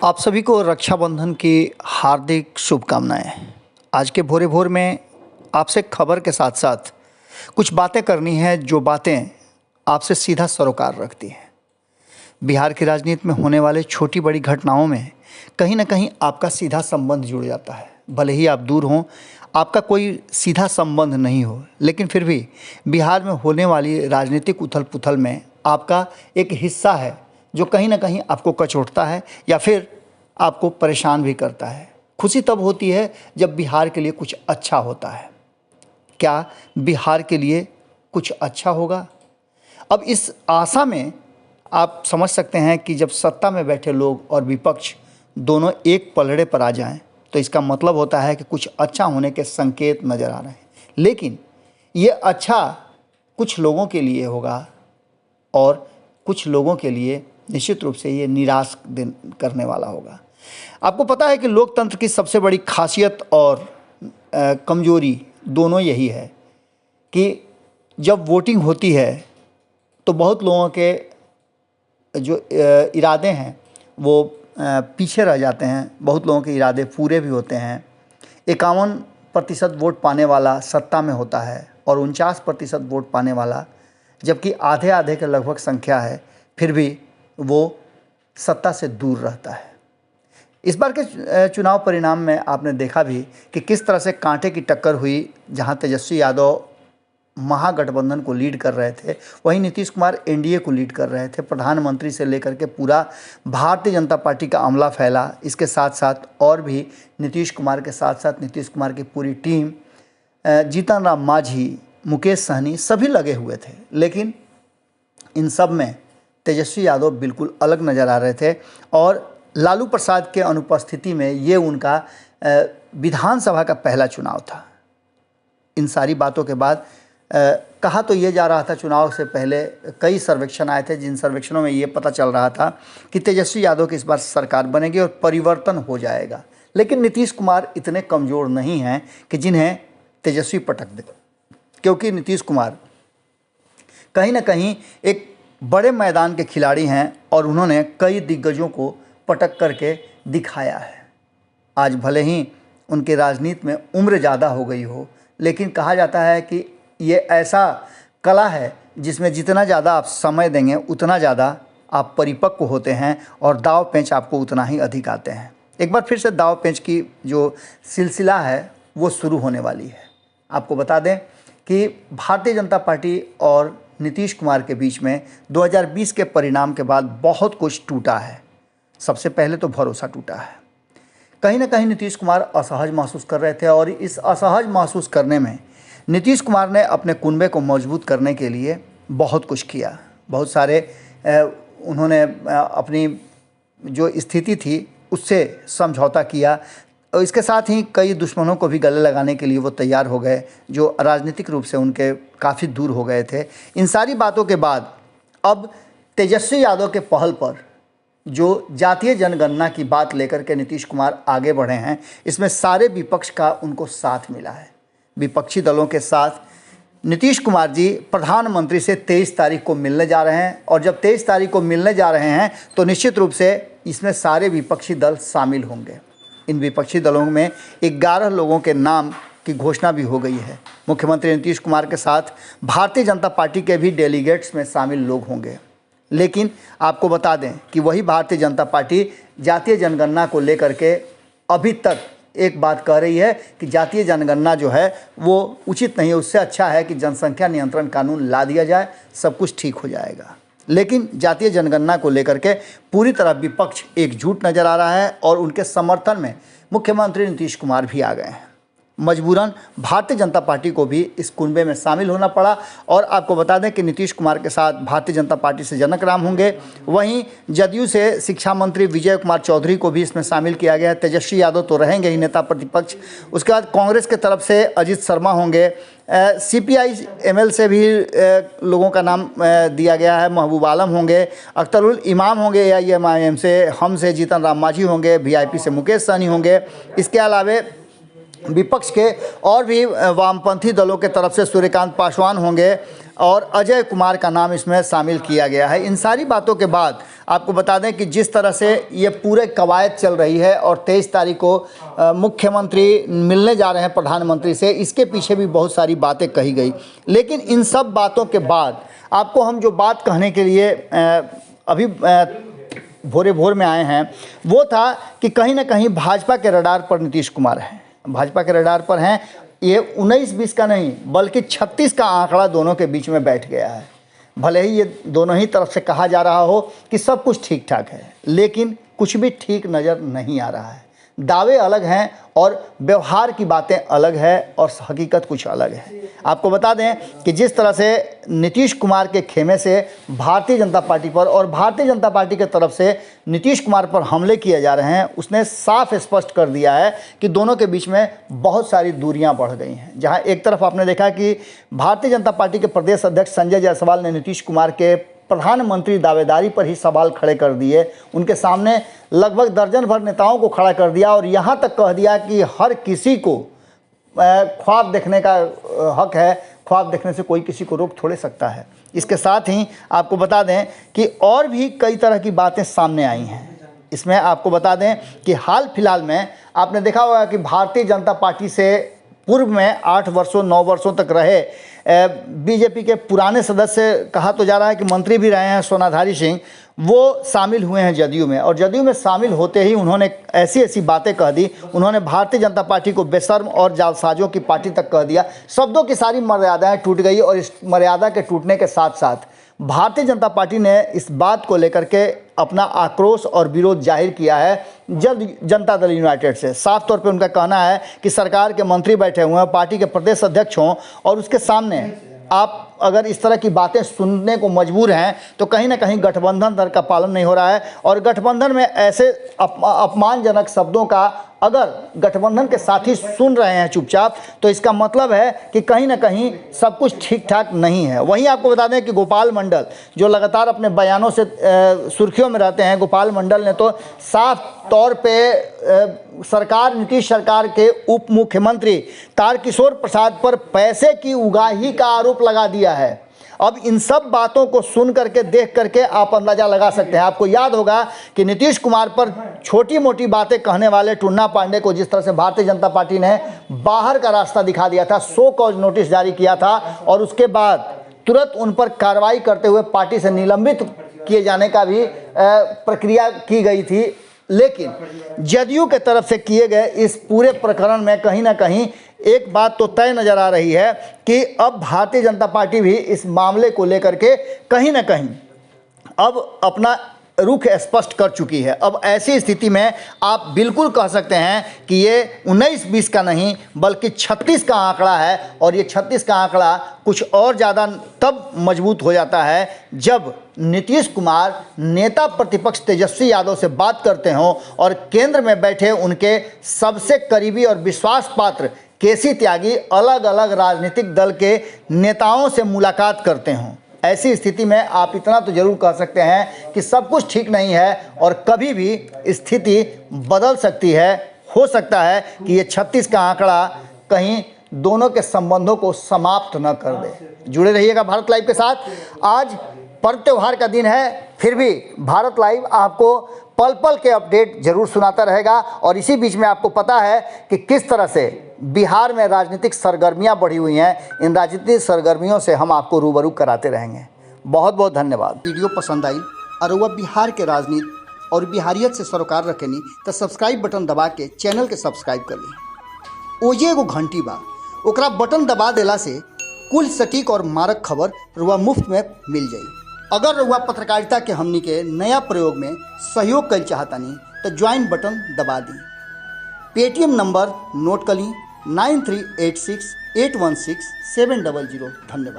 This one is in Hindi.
आप सभी को रक्षाबंधन की हार्दिक शुभकामनाएं। आज के भोरे भोर में आपसे खबर के साथ साथ कुछ बातें करनी है जो बातें आपसे सीधा सरोकार रखती हैं। बिहार की राजनीति में होने वाले छोटी बड़ी घटनाओं में कहीं ना कहीं आपका सीधा संबंध जुड़ जाता है। भले ही आप दूर हों, आपका कोई सीधा संबंध नहीं हो, लेकिन फिर भी बिहार में होने वाली राजनीतिक उथल पुथल में आपका एक हिस्सा है जो कहीं ना कहीं आपको कचोटता है या फिर आपको परेशान भी करता है। खुशी तब होती है जब बिहार के लिए कुछ अच्छा होता है। क्या बिहार के लिए कुछ अच्छा होगा? अब इस आशा में आप समझ सकते हैं कि जब सत्ता में बैठे लोग और विपक्ष दोनों एक पलड़े पर आ जाएं, तो इसका मतलब होता है कि कुछ अच्छा होने के संकेत नज़र आ रहे हैं। लेकिन ये अच्छा कुछ लोगों के लिए होगा और कुछ लोगों के लिए निश्चित रूप से ये निराश करने वाला होगा। आपको पता है कि लोकतंत्र की सबसे बड़ी खासियत और कमजोरी दोनों यही है कि जब वोटिंग होती है तो बहुत लोगों के जो इरादे हैं वो पीछे रह जाते हैं, बहुत लोगों के इरादे पूरे भी होते हैं। 51% वोट पाने वाला सत्ता में होता है और 49% वोट पाने वाला, जबकि आधे आधे के लगभग संख्या है, फिर भी वो सत्ता से दूर रहता है। इस बार के चुनाव परिणाम में आपने देखा भी कि किस तरह से कांटे की टक्कर हुई। जहां तेजस्वी यादव महागठबंधन को लीड कर रहे थे, वहीं नीतीश कुमार एनडीए को लीड कर रहे थे। प्रधानमंत्री से लेकर के पूरा भारतीय जनता पार्टी का अमला फैला। इसके साथ साथ और भी नीतीश कुमार के साथ साथ नीतीश कुमार की पूरी टीम, जीतन राम मांझी, मुकेश सहनी, सभी लगे हुए थे। लेकिन इन सब में तेजस्वी यादव बिल्कुल अलग नज़र आ रहे थे और लालू प्रसाद के अनुपस्थिति में ये उनका विधानसभा का पहला चुनाव था। इन सारी बातों के बाद कहा तो ये जा रहा था, चुनाव से पहले कई सर्वेक्षण आए थे, जिन सर्वेक्षणों में ये पता चल रहा था कि तेजस्वी यादव की इस बार सरकार बनेगी और परिवर्तन हो जाएगा। लेकिन नीतीश कुमार इतने कमज़ोर नहीं हैं कि जिन्हें तेजस्वी पटक दे, क्योंकि नीतीश कुमार कहीं ना कहीं एक बड़े मैदान के खिलाड़ी हैं और उन्होंने कई दिग्गजों को पटक करके दिखाया है। आज भले ही उनके राजनीति में उम्र ज़्यादा हो गई हो, लेकिन कहा जाता है कि ये ऐसा कला है जिसमें जितना ज़्यादा आप समय देंगे उतना ज़्यादा आप परिपक्व होते हैं और दाव पेंच आपको उतना ही अधिक आते हैं। एक बार फिर से दाव पेंच की जो सिलसिला है वो शुरू होने वाली है। आपको बता दें कि भारतीय जनता पार्टी और नीतीश कुमार के बीच में 2020 के परिणाम के बाद बहुत कुछ टूटा है। सबसे पहले तो भरोसा टूटा है। कहीं ना कहीं नीतीश कुमार असहज महसूस कर रहे थे और इस असहज महसूस करने में नीतीश कुमार ने अपने कुनबे को मजबूत करने के लिए बहुत कुछ किया। बहुत सारे उन्होंने अपनी जो स्थिति थी उससे समझौता किया और इसके साथ ही कई दुश्मनों को भी गले लगाने के लिए वो तैयार हो गए, जो राजनीतिक रूप से उनके काफ़ी दूर हो गए थे। इन सारी बातों के बाद अब तेजस्वी यादव के पहल पर जो जातीय जनगणना की बात लेकर के नीतीश कुमार आगे बढ़े हैं, इसमें सारे विपक्ष का उनको साथ मिला है। विपक्षी दलों के साथ नीतीश कुमार जी प्रधानमंत्री से 23 तारीख को मिलने जा रहे हैं और जब 23 तारीख को मिलने जा रहे हैं तो निश्चित रूप से इसमें सारे विपक्षी दल शामिल होंगे। इन विपक्षी दलों में 11 लोगों के नाम की घोषणा भी हो गई है। मुख्यमंत्री नीतीश कुमार के साथ भारतीय जनता पार्टी के भी डेलीगेट्स में शामिल लोग होंगे। लेकिन आपको बता दें कि वही भारतीय जनता पार्टी जातीय जनगणना को लेकर के अभी तक एक बात कह रही है कि जातीय जनगणना जो है वो उचित नहीं है, उससे अच्छा है कि जनसंख्या नियंत्रण कानून ला दिया जाए, सब कुछ ठीक हो जाएगा। लेकिन जातीय जनगणना को लेकर के पूरी तरह विपक्ष एकजुट नज़र आ रहा है और उनके समर्थन में मुख्यमंत्री नीतीश कुमार भी आ गए हैं। मजबूरन भारतीय जनता पार्टी को भी इस कुनबे में शामिल होना पड़ा और आपको बता दें कि नीतीश कुमार के साथ भारतीय जनता पार्टी से जनक राम होंगे। वहीं जदयू से शिक्षा मंत्री विजय कुमार चौधरी को भी इसमें शामिल किया गया है। तेजस्वी यादव तो रहेंगे ही नेता प्रतिपक्ष। उसके बाद कांग्रेस के तरफ से अजीत शर्मा होंगे। सीपीआई एमएल से भी लोगों का नाम दिया गया है। महबूब आलम होंगे, अख्तरुल इमाम होंगे एआईएमआईएम से, हम से जीतन राम मांझी होंगे, वीआईपी से मुकेश सहनी होंगे। इसके अलावे विपक्ष के और भी वामपंथी दलों के तरफ से सूर्यकांत पासवान होंगे और अजय कुमार का नाम इसमें शामिल किया गया है। इन सारी बातों के बाद आपको बता दें कि जिस तरह से ये पूरे कवायद चल रही है और 23 तारीख को मुख्यमंत्री मिलने जा रहे हैं प्रधानमंत्री से, इसके पीछे भी बहुत सारी बातें कही गई। लेकिन इन सब बातों के बाद आपको हम जो बात कहने के लिए अभी भोरे भोर में आए हैं वो था कि कहीं ना कहीं भाजपा के रडार पर नीतीश कुमार हैं, भाजपा के रडार पर हैं। ये 19-20 का नहीं बल्कि 36 का आंकड़ा दोनों के बीच में बैठ गया है। भले ही ये दोनों ही तरफ से कहा जा रहा हो कि सब कुछ ठीक ठाक है, लेकिन कुछ भी ठीक नज़र नहीं आ रहा है। दावे अलग हैं और व्यवहार की बातें अलग है और हकीकत कुछ अलग है। आपको बता दें कि जिस तरह से नीतीश कुमार के खेमे से भारतीय जनता पार्टी पर और भारतीय जनता पार्टी की तरफ से नीतीश कुमार पर हमले किए जा रहे हैं, उसने साफ स्पष्ट कर दिया है कि दोनों के बीच में बहुत सारी दूरियां बढ़ गई हैं। जहां एक तरफ आपने देखा कि भारतीय जनता पार्टी के प्रदेश अध्यक्ष संजय जायसवाल ने नीतीश कुमार के प्रधानमंत्री दावेदारी पर ही सवाल खड़े कर दिए, उनके सामने लगभग दर्जन भर नेताओं को खड़ा कर दिया और यहाँ तक कह दिया कि हर किसी को ख्वाब देखने का हक है, ख्वाब देखने से कोई किसी को रोक थोड़े सकता है। इसके साथ ही आपको बता दें कि और भी कई तरह की बातें सामने आई हैं। इसमें आपको बता दें कि हाल फिलहाल में आपने देखा होगा कि भारतीय जनता पार्टी से पूर्व में 8 वर्षों 9 वर्षों तक रहे बीजेपी के पुराने सदस्य, कहा तो जा रहा है कि मंत्री भी रहे हैं, सोनाधारी सिंह, वो शामिल हुए हैं जदयू में। और जदयू में शामिल होते ही उन्होंने ऐसी ऐसी बातें कह दी, उन्होंने भारतीय जनता पार्टी को बेशर्म और जालसाजों की पार्टी तक कह दिया। शब्दों की सारी मर्यादाएं टूट गई और इस मर्यादा के टूटने के साथ साथ भारतीय जनता पार्टी ने इस बात को लेकर के अपना आक्रोश और विरोध जाहिर किया है जनता दल यूनाइटेड से। साफ तौर पे उनका कहना है कि सरकार के मंत्री बैठे हुए हैं, पार्टी के प्रदेश अध्यक्ष हों और उसके सामने आप अगर इस तरह की बातें सुनने को मजबूर हैं तो कहीं ना कहीं गठबंधन दर का पालन नहीं हो रहा है। और गठबंधन में ऐसे अपमानजनक शब्दों का अगर गठबंधन के साथी सुन रहे हैं चुपचाप, तो इसका मतलब है कि कहीं ना कहीं सब कुछ ठीक ठाक नहीं है। वहीं आपको बता दें कि गोपाल मंडल जो लगातार अपने बयानों से सुर्खियों में रहते हैं, गोपाल मंडल ने तो साफ तौर पे सरकार नीतीश सरकार के उप मुख्यमंत्री तारकिशोर प्रसाद पर पैसे की उगाही का आरोप लगा दिया है। अब इन सब बातों को सुन करके देख करके आप अंदाजा लगा सकते हैं। आपको याद होगा कि नीतीश कुमार पर छोटी मोटी बातें कहने वाले टुन्ना पांडे को जिस तरह से भारतीय जनता पार्टी ने बाहर का रास्ता दिखा दिया था, शो कॉज नोटिस जारी किया था और उसके बाद तुरंत उन पर कार्रवाई करते हुए पार्टी से निलंबित किए जाने का भी प्रक्रिया की गई थी। लेकिन जदयू के तरफ से किए गए इस पूरे प्रकरण में कहीं ना कहीं एक बात तो तय नज़र आ रही है कि अब भारतीय जनता पार्टी भी इस मामले को लेकर के कहीं ना कहीं अब अपना रुख स्पष्ट कर चुकी है। अब ऐसी स्थिति में आप बिल्कुल कह सकते हैं कि ये 19-20 का नहीं बल्कि 36 का आंकड़ा है और ये 36 का आंकड़ा कुछ और ज़्यादा तब मजबूत हो जाता है जब नीतीश कुमार नेता प्रतिपक्ष तेजस्वी यादव से बात करते हों और केंद्र में बैठे उनके सबसे करीबी और विश्वास पात्र केसी त्यागी अलग अलग राजनीतिक दल के नेताओं से मुलाकात करते हों। ऐसी स्थिति में आप इतना तो जरूर कह सकते हैं कि सब कुछ ठीक नहीं है और कभी भी स्थिति बदल सकती है। हो सकता है कि ये 36 का आंकड़ा कहीं दोनों के संबंधों को समाप्त न कर दे। जुड़े रहिएगा भारत लाइव के साथ। आज पर्व त्योहार का दिन है, फिर भी भारत लाइव आपको पल पल के अपडेट जरूर सुनाता रहेगा। और इसी बीच में आपको पता है कि किस तरह से बिहार में राजनीतिक सरगर्मियां बढ़ी हुई हैं, इन राजनीतिक सरगर्मियों से हम आपको रूबरू कराते रहेंगे। बहुत बहुत धन्यवाद। वीडियो पसंद आई और वह बिहार के राजनीति और बिहारियत से सरोकार रखेनी तो सब्सक्राइब बटन दबा के चैनल के सब्सक्राइब कर ली। ओजे एगो घंटी बा, ओकरा बटन दबा देला से कुल सटीक और मारक खबर रुआ मुफ्त में मिल जाई। अगर रुआ पत्रकारिता के हमनी के नया प्रयोग में सहयोग कर चाहतानी तो ज्वाइन बटन दबा दी। पेटीएम नंबर नोट कर ली 9386816700। धन्यवाद।